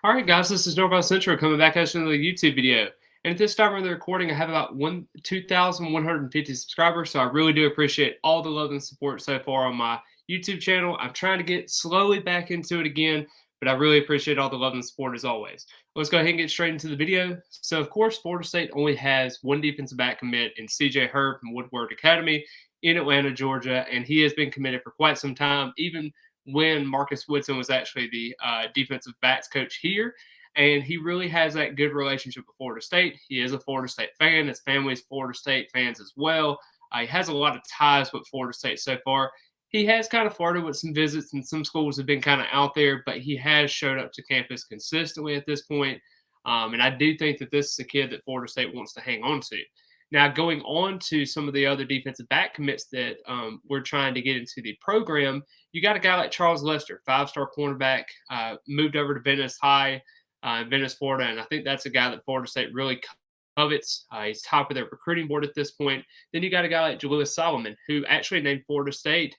All right, guys, this is Northbound Central coming back at you with another YouTube video. And at this time of the recording, I have about 2,150 subscribers, so I really do appreciate all the love and support so far on my YouTube channel. I'm trying to get slowly back into it again, but I really appreciate all the love and support as always. Let's go ahead and get straight into the video. So, of course, Florida State only has one defensive back commit in C.J. Herb from Woodward Academy in Atlanta, Georgia, and he has been committed for quite some time, even when Marcus Woodson was actually the defensive backs coach here. And he really has that good relationship with Florida State. He is a Florida State fan. His family is Florida State fans as well. He has a lot of ties with Florida State so far. He has kind of flirted with some visits, and some schools have been kind of out there, but he has showed up to campus consistently at this point. And I do think that this is a kid that Florida State wants to hang on to. Now, going on to some of the other defensive back commits that we're trying to get into the program, you got a guy like Charles Lester, five-star cornerback, moved over to Venice High, Venice, Florida, and I think that's a guy that Florida State really covets. He's top of their recruiting board at this point. Then you got a guy like Julius Solomon, who actually named Florida State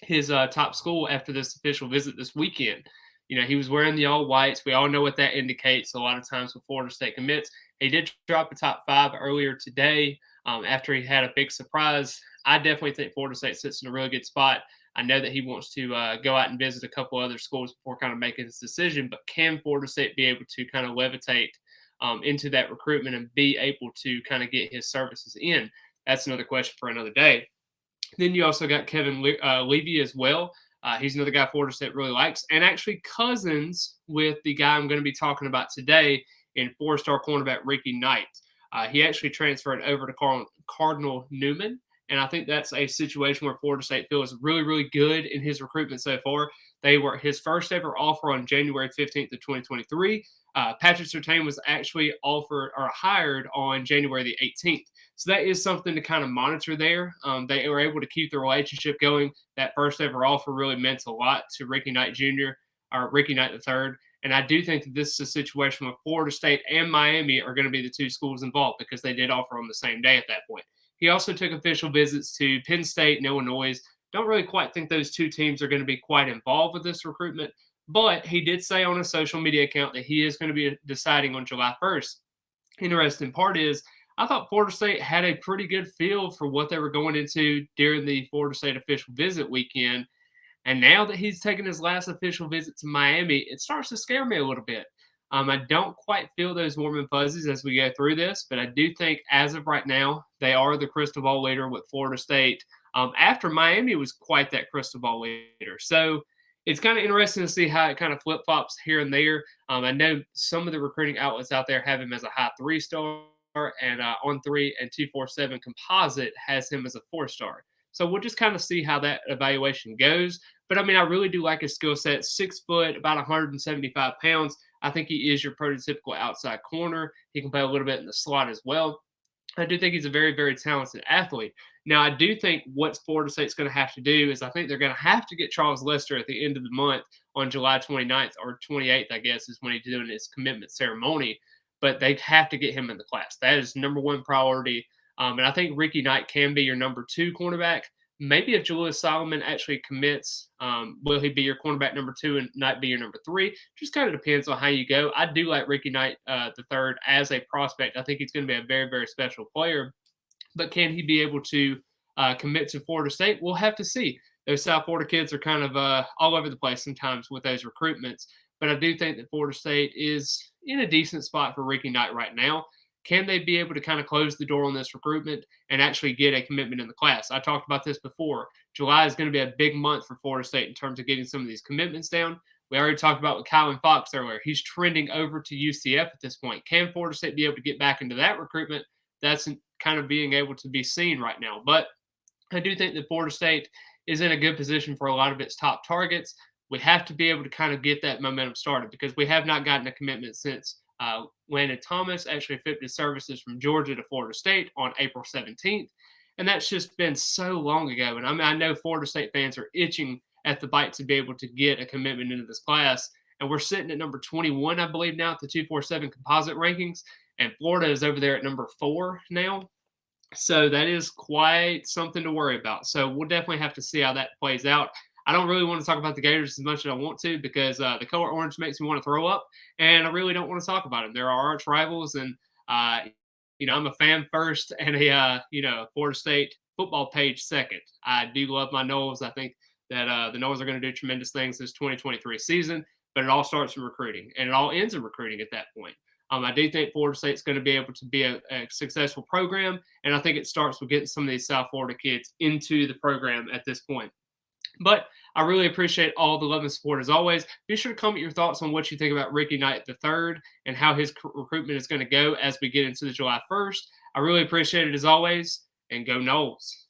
his top school after this official visit this weekend. You know, he was wearing the all whites. We all know what that indicates a lot of times with Florida State commits. He did drop a top 5 earlier today after he had a big surprise. I definitely think Florida State sits in a really good spot. I know that he wants to go out and visit a couple other schools before kind of making his decision, but can Florida State be able to kind of levitate into that recruitment and be able to kind of get his services in? That's another question for another day. Then you also got Kevin Levy as well. He's another guy Florida State really likes, and actually cousins with the guy I'm going to be talking about today in four-star cornerback Ricky Knight. He actually transferred over to Cardinal Newman, and I think that's a situation where Florida State feels really, really good in his recruitment so far. They were his first ever offer on January 15th of 2023. Patrick Surtain was actually offered or hired on January the 18th. So that is something to kind of monitor there. They were able to keep the relationship going. That first ever offer really meant a lot to Ricky Knight Jr. or Ricky Knight III. And I do think that this is a situation where Florida State and Miami are going to be the two schools involved because they did offer on the same day at that point. He also took official visits to Penn State and Illinois. Don't really quite think those two teams are going to be quite involved with this recruitment, but he did say on a social media account that he is going to be deciding on July 1st. Interesting part is I thought Florida State had a pretty good feel for what they were going into during the Florida State official visit weekend. And now that he's taken his last official visit to Miami, it starts to scare me a little bit. I don't quite feel those warm and fuzzies as we go through this, but I do think as of right now, they are the crystal ball leader with Florida State. After Miami was quite that crystal ball leader. So it's kind of interesting to see how it kind of flip flops here and there. I know some of the recruiting outlets out there have him as a high 3-star, and On3 and 247 Composite has him as a 4-star. So we'll just kind of see how that evaluation goes. But I mean, I really do like his skill set. 6 foot, about 175 pounds. I think he is your prototypical outside corner. He can play a little bit in the slot as well. I do think he's a very, very talented athlete. Now, I do think what Florida State's going to have to do is I think they're going to have to get Charles Lester at the end of the month on July 29th or 28th, I guess, is when he's doing his commitment ceremony. But they have to get him in the class. That is number one priority. And I think Ricky Knight can be your number 2 cornerback. Maybe if Julius Solomon actually commits, will he be your cornerback number 2 and Knight be your number 3? Just kind of depends on how you go. I do like Ricky Knight the third as a prospect. I think he's going to be a very, very special player. But can he be able to commit to Florida State? We'll have to see. Those South Florida kids are kind of all over the place sometimes with those recruitments. But I do think that Florida State is in a decent spot for Ricky Knight right now. Can they be able to kind of close the door on this recruitment and actually get a commitment in the class? I talked about this before. July is going to be a big month for Florida State in terms of getting some of these commitments down. We already talked about with Kylan Fox earlier. He's trending over to UCF at this point. Can Florida State be able to get back into that recruitment? That's kind of being able to be seen right now. But I do think that Florida State is in a good position for a lot of its top targets. We have to be able to kind of get that momentum started because we have not gotten a commitment since Landon Thomas actually flipped his services from Georgia to Florida State on April 17th. And that's just been so long ago. And I mean, I know Florida State fans are itching at the bite to be able to get a commitment into this class. And we're sitting at number 21, I believe, now at the 247 composite rankings. And Florida is over there at number 4 now. So that is quite something to worry about. So we'll definitely have to see how that plays out. I don't really want to talk about the Gators as much as I want to because the color orange makes me want to throw up, and I really don't want to talk about them. They're our arch rivals, and uh, I'm a fan first and a Florida State football page second. I do love my Noles. I think that the Noles are going to do tremendous things this 2023 season, but it all starts in recruiting, and it all ends in recruiting at that point. I do think Florida State's going to be able to be a successful program, and I think it starts with getting some of these South Florida kids into the program at this point. But I really appreciate all the love and support as always. Be sure to comment your thoughts on what you think about Ricky Knight III and how his recruitment is going to go as we get into the July 1st. I really appreciate it as always, and go Noles.